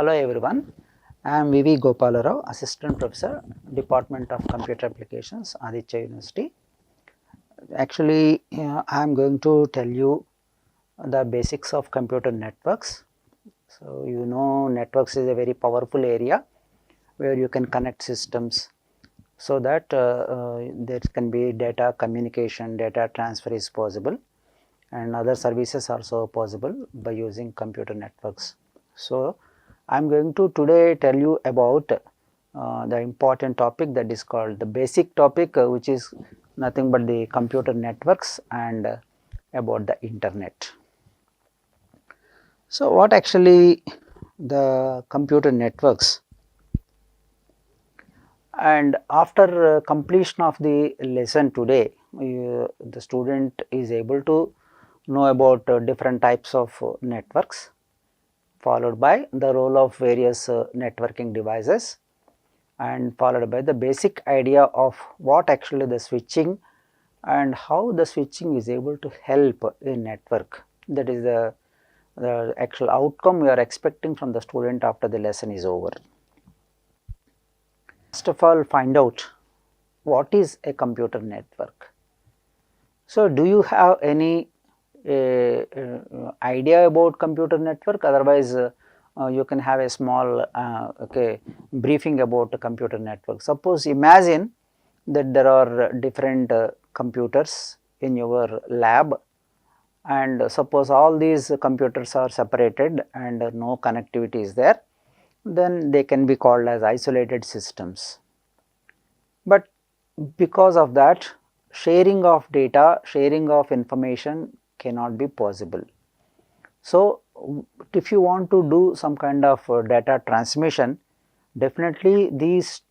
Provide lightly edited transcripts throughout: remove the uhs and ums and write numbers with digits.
Hello everyone, I am V.V.Gopala, Assistant Professor, Department of Computer Applications, Aditya University. Actually, I am going to tell you the basics of computer networks. So, you know, networks is a very powerful area where you can connect systems so that there can be data communication, data transfer is possible, and other services also possible by using computer networks. So, I am going to today tell you about the important topic that is called the basic topic, which is nothing but the computer networks and about the internet. So, what actually the computer networks, and after completion of the lesson today, the student is able to know about different types of networks, followed by the role of various networking devices, and followed by the basic idea of what actually the switching and how the switching is able to help a network. That is the actual outcome we are expecting from the student after the lesson is over. First of all, find out what is a computer network. So, do you have any idea about computer network? Otherwise, you can have a small briefing about the computer network. Suppose imagine that there are different computers in your lab, and suppose all these computers are separated and no connectivity is there, then they can be called as isolated systems. But because of that, sharing of data, sharing of information cannot be possible. So, if you want to do some kind of data transmission, definitely these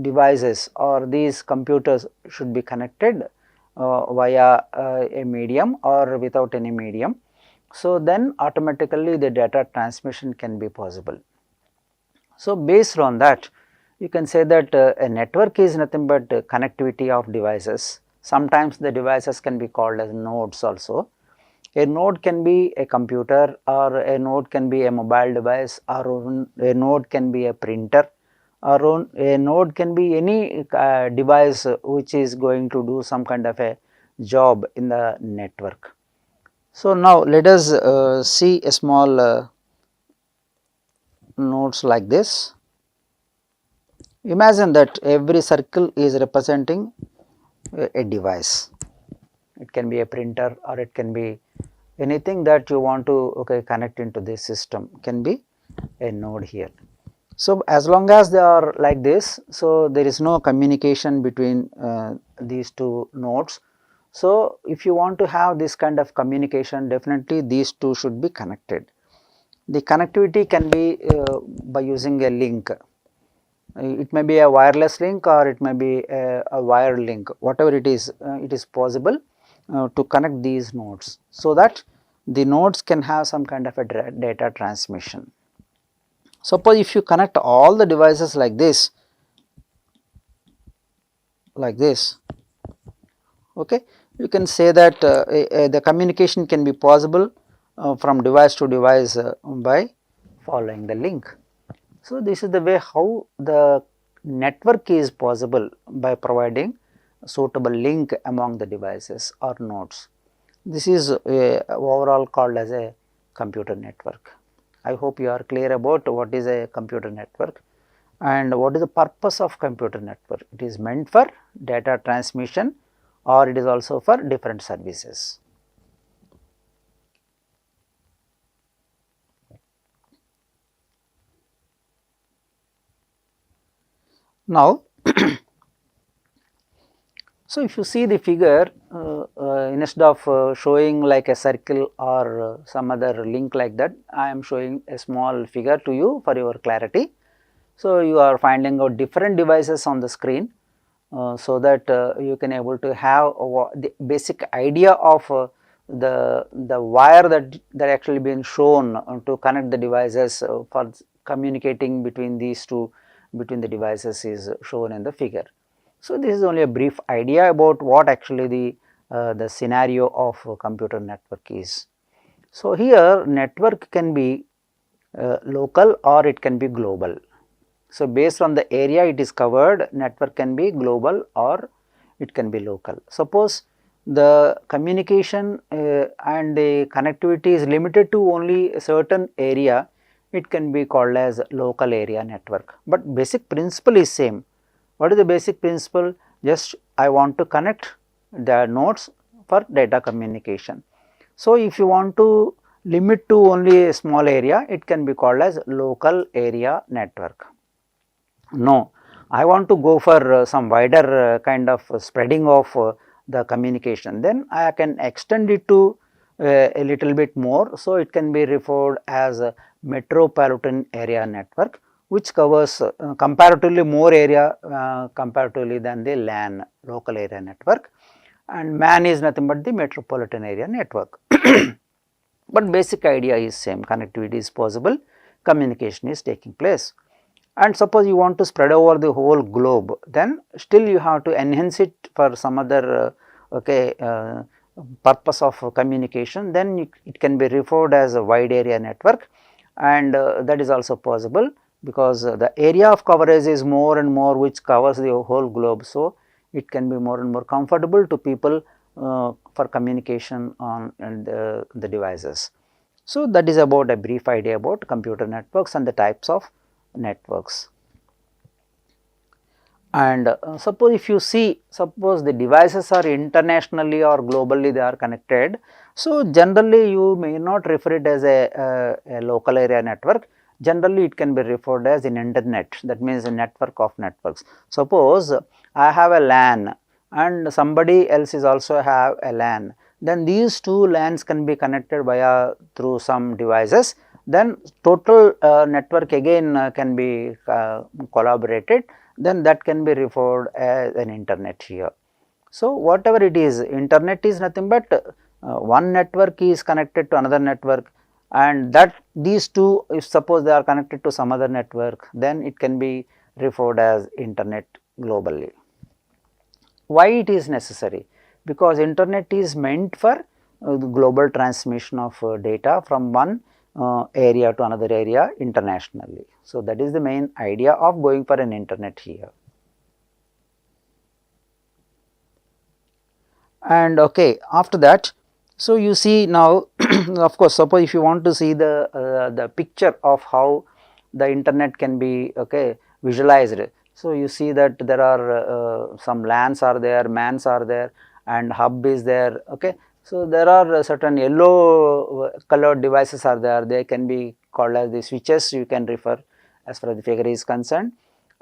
devices or these computers should be connected via a medium or without any medium. So, then automatically the data transmission can be possible. So, based on that, you can say that a network is nothing but connectivity of devices. Sometimes the devices can be called as nodes also. A node can be a computer, or a node can be a mobile device, or a node can be a printer, or a node can be any device which is going to do some kind of a job in the network. So, now let us see a small nodes like this. Imagine that every circle is representing a device. It can be a printer, or it can be anything that you want to connect into this system, can be a node here. So, as long as they are like this, so there is no communication between these two nodes. So, if you want to have this kind of communication, definitely these two should be connected. The connectivity can be by using a link. It may be a wireless link, or it may be a wired link, whatever it is possible to connect these nodes, so that the nodes can have some kind of a data transmission. Suppose if you connect all the devices like this, okay, you can say that the communication can be possible from device to device by following the link. So, this is the way how the network is possible, by providing suitable link among the devices or nodes. This is overall called as a computer network. I hope you are clear about what is a computer network and what is the purpose of computer network. It is meant for data transmission, or it is also for different services. Now, so if you see the figure, instead of showing like a circle or some other link like that, I am showing a small figure to you for your clarity. So, you are finding out different devices on the screen, so that you can able to have the basic idea of the wire that actually been shown to connect the devices for communicating between these two, between the devices, is shown in the figure. So, this is only a brief idea about what actually the scenario of a computer network is. So, here network can be local or it can be global. So, based on the area it is covered, network can be global or it can be local. Suppose the communication and the connectivity is limited to only a certain area, it can be called as local area network, but basic principle is same. What is the basic principle? Just I want to connect the nodes for data communication. So, if you want to limit to only a small area, it can be called as local area network. No, I want to go for some wider kind of spreading of the communication, then I can extend it to a little bit more. So, it can be referred as a metropolitan area network, which covers comparatively more area comparatively than the LAN, local area network, and MAN is nothing but the metropolitan area network. But basic idea is same, connectivity is possible, communication is taking place. And suppose you want to spread over the whole globe, then still you have to enhance it for some other purpose of communication, then it can be referred as a wide area network, and that is also possible because the area of coverage is more and more, which covers the whole globe. So, it can be more and more comfortable to people for communication on the devices. So, that is about a brief idea about computer networks and the types of networks. And suppose if you see, suppose the devices are internationally or globally they are connected. So, generally you may not refer it as a local area network, generally it can be referred as an internet, that means a network of networks. Suppose I have a LAN and somebody else is also have a LAN, then these two LANs can be connected via through some devices, then total network again can be collaborated, then that can be referred as an internet here. So, whatever it is, internet is nothing but one network is connected to another network, and that these two, if suppose they are connected to some other network, then it can be referred as internet globally. Why it is necessary? Because internet is meant for the global transmission of data from one area to another area internationally. So, that is the main idea of going for an internet here. And after that, so you see now of course, suppose if you want to see the picture of how the internet can be visualized. So, you see that there are some LANs are there, MANs are there, and hub is there. So, there are certain yellow colored devices are there, they can be called as the switches, you can refer as far as the figure is concerned,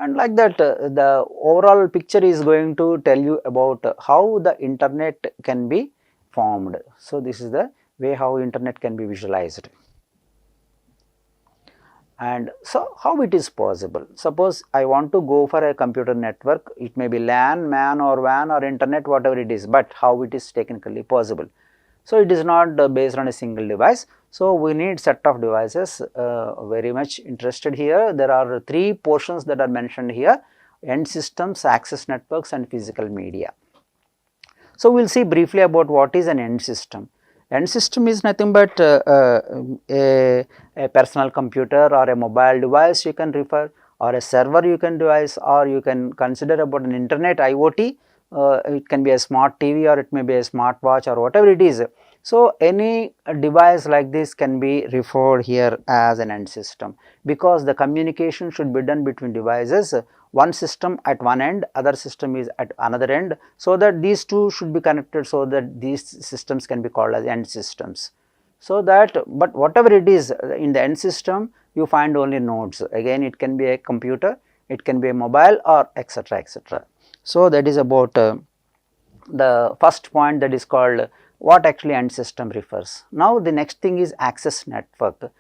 and like that the overall picture is going to tell you about how the internet can be formed. So, this is the way how internet can be visualized. And so, how it is possible? Suppose I want to go for a computer network, it may be LAN, MAN or WAN or internet, whatever it is, but how it is technically possible. So, it is not based on a single device. So, we need set of devices, very much interested here. There are three portions that are mentioned here: end systems, access networks and physical media. So, we will see briefly about what is an end system. End system is nothing but a personal computer or a mobile device you can refer, or a server you can device, or you can consider about an internet IoT, it can be a smart TV or it may be a smart watch or whatever it is. So, any device like this can be referred here as an end system, because the communication should be done between devices, one system at one end, other system is at another end. So, that these two should be connected, so that these systems can be called as end systems. So, that but whatever it is in the end system, you find only nodes, again it can be a computer, it can be a mobile or etc., etc. So, that is about the first point, that is called what actually end system refers. Now, the next thing is access network.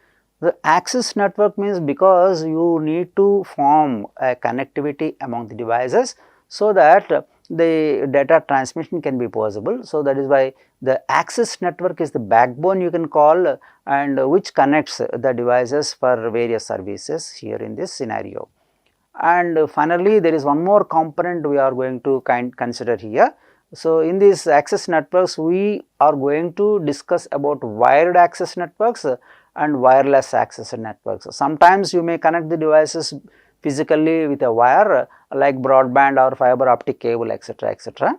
The access network means, because you need to form a connectivity among the devices, so that the data transmission can be possible. So, that is why the access network is the backbone you can call, and which connects the devices for various services here in this scenario. And finally, there is one more component we are going to consider here. So, in these access networks, we are going to discuss about wired access networks and wireless access networks. Sometimes you may connect the devices physically with a wire like broadband or fiber optic cable, etc., etc.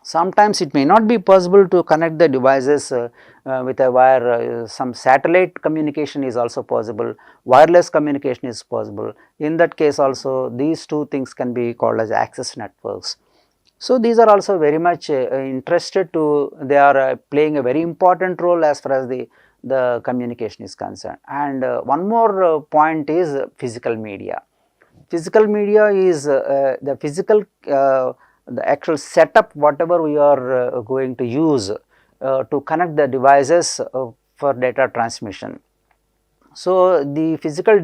Sometimes it may not be possible to connect the devices with a wire, some satellite communication is also possible, wireless communication is possible. In that case also these two things can be called as access networks. So, these are also very much interested to, they are playing a very important role as far as the communication is concerned. And one more point is physical media. Physical media is the physical, the actual setup whatever we are going to use to connect the devices for data transmission. So, the physical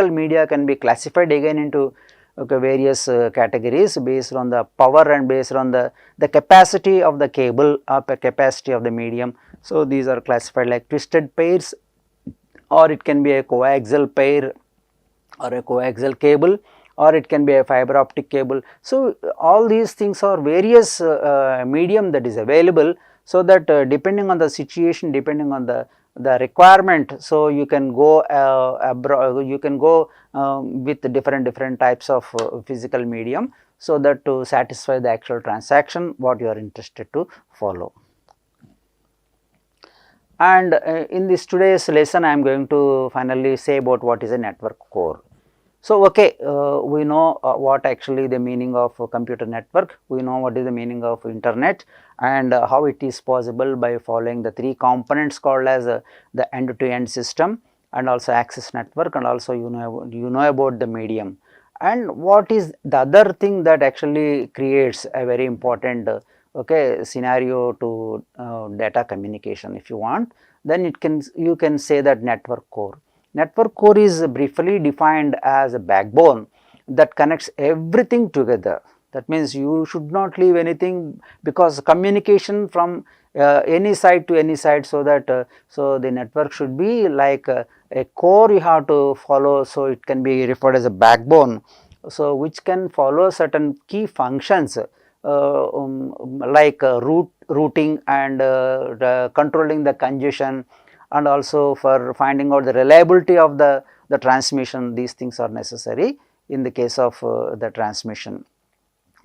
media can be classified again into various categories based on the power and based on the capacity of the cable or capacity of the medium. So, these are classified like twisted pairs, or it can be a coaxial pair or a coaxial cable, or it can be a fiber optic cable. So, all these things are various medium that is available, so that depending on the situation, depending on the requirement, so you can go you can go with different types of physical medium, so that to satisfy the actual transaction what you are interested to follow. And in this today's lesson I am going to finally say about what is a network core. So, okay, we know what actually the meaning of a computer network, we know what is the meaning of internet, and how it is possible by following the three components called as the end-to-end system, and also access network, and also you know about the medium. And what is the other thing that actually creates a very important scenario to data communication, if you want, then you can say that network core. Network core is briefly defined as a backbone that connects everything together. That means you should not leave anything, because communication from any side to any side, so that so the network should be like a core you have to follow. So, it can be referred as a backbone, so which can follow certain key functions like routing and controlling the congestion, and also for finding out the reliability of the transmission. These things are necessary in the case of the transmission.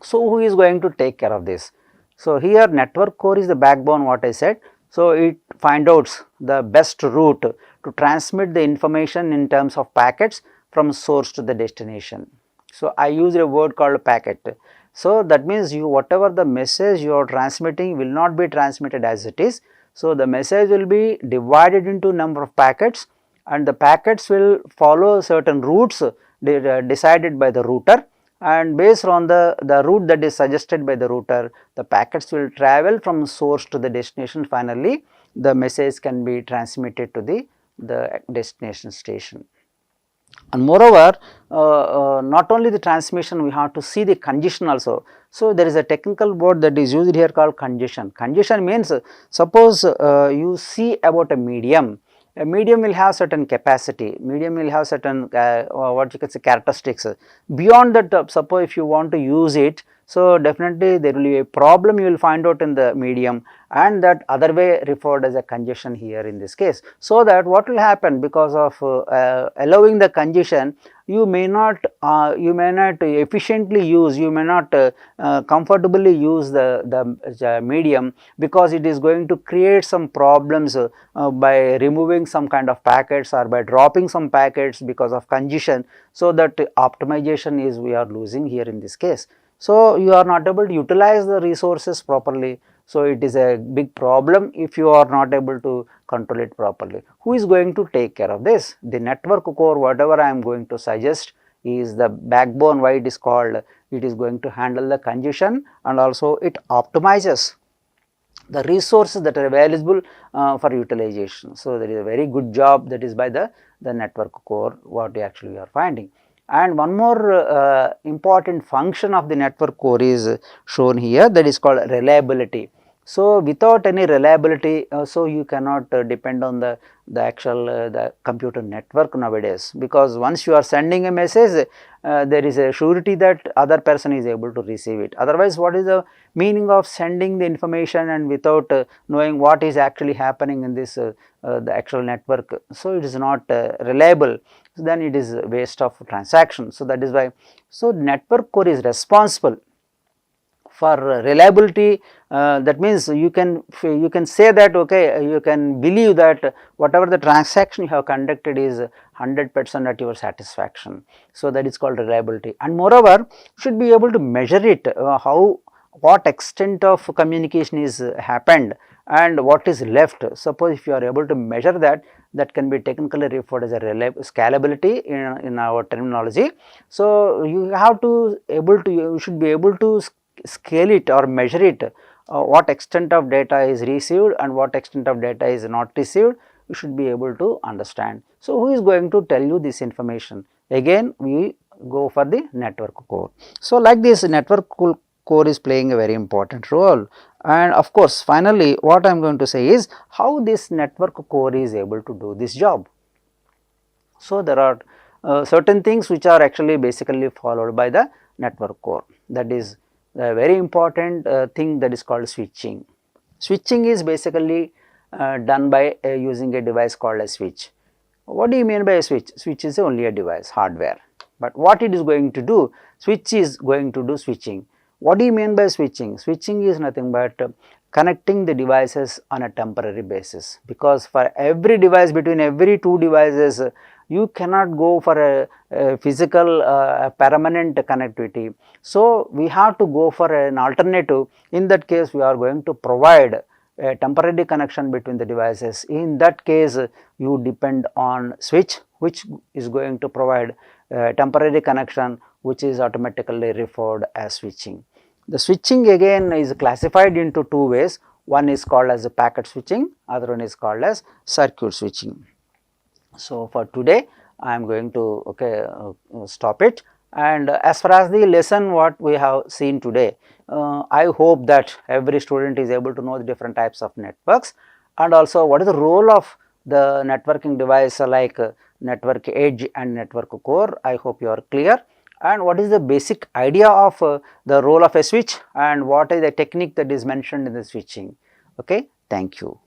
So, who is going to take care of this? So, here network core is the backbone what I said. So, it finds out the best route to transmit the information in terms of packets from source to the destination. So, I use a word called packet. So, that means whatever the message you are transmitting will not be transmitted as it is. So, the message will be divided into number of packets, and the packets will follow certain routes decided by the router, and based on the route that is suggested by the router, the packets will travel from source to the destination. Finally, the message can be transmitted to the destination station. And moreover, not only the transmission, we have to see the congestion also. So, there is a technical word that is used here called congestion. Congestion means, suppose you see about a medium will have certain capacity, medium will have certain what you can say characteristics. Beyond that, suppose if you want to use it, so definitely there will be a problem you will find out in the medium, and that other way referred as a congestion here in this case. So, that what will happen, because of allowing the congestion, you may not efficiently use, you may not comfortably use the medium, because it is going to create some problems by removing some kind of packets or by dropping some packets because of congestion. So, that optimization is we are losing here in this case. So, you are not able to utilize the resources properly. So, it is a big problem if you are not able to control it properly. Who is going to take care of this? The network core, whatever I am going to suggest, is the backbone. Why it is called? It is going to handle the congestion, and also it optimizes the resources that are available for utilization. So, there is a very good job that is by the network core what we actually are finding. And one more important function of the network core is shown here, that is called reliability. So, without any reliability, so you cannot depend on the actual the computer network nowadays, because once you are sending a message, there is a surety that other person is able to receive it. Otherwise, what is the meaning of sending the information and without knowing what is actually happening in this the actual network? So, it is not reliable. So, then it is a waste of transaction. So, that is why, so network core is responsible for reliability. That means you can say that, okay, you can believe that whatever the transaction you have conducted is 100% at your satisfaction. So, that is called reliability, and moreover should be able to measure it, how, what extent of communication is happened and what is left. Suppose if you are able to measure that, that can be technically referred as a scalability in our terminology. So, you have to able to, you should be able to scale it or measure it, what extent of data is received and what extent of data is not received, you should be able to understand. So, who is going to tell you this information? Again we go for the network core. So, like this network core is playing a very important role, and of course, finally what I am going to say is how this network core is able to do this job. So, there are certain things which are actually basically followed by the network core, that is a very important thing, that is called switching. Switching is basically done by using a device called a switch. What do you mean by a switch? Switch is only a device, hardware, but what it is going to do? Switch is going to do switching. What do you mean by switching? Switching is nothing but connecting the devices on a temporary basis, because for every device, between every two devices, you cannot go for a physical permanent connectivity. So, we have to go for an alternative. In that case, we are going to provide a temporary connection between the devices. In that case, you depend on switch, which is going to provide a temporary connection, which is automatically referred as switching. The switching again is classified into two ways. One is called as a packet switching, other one is called as circuit switching. So, for today I am going to stop it, and as far as the lesson what we have seen today, I hope that every student is able to know the different types of networks, and also what is the role of the networking device like network edge and network core. I hope you are clear, and what is the basic idea of the role of a switch, and what is the technique that is mentioned in the switching. Okay, thank you.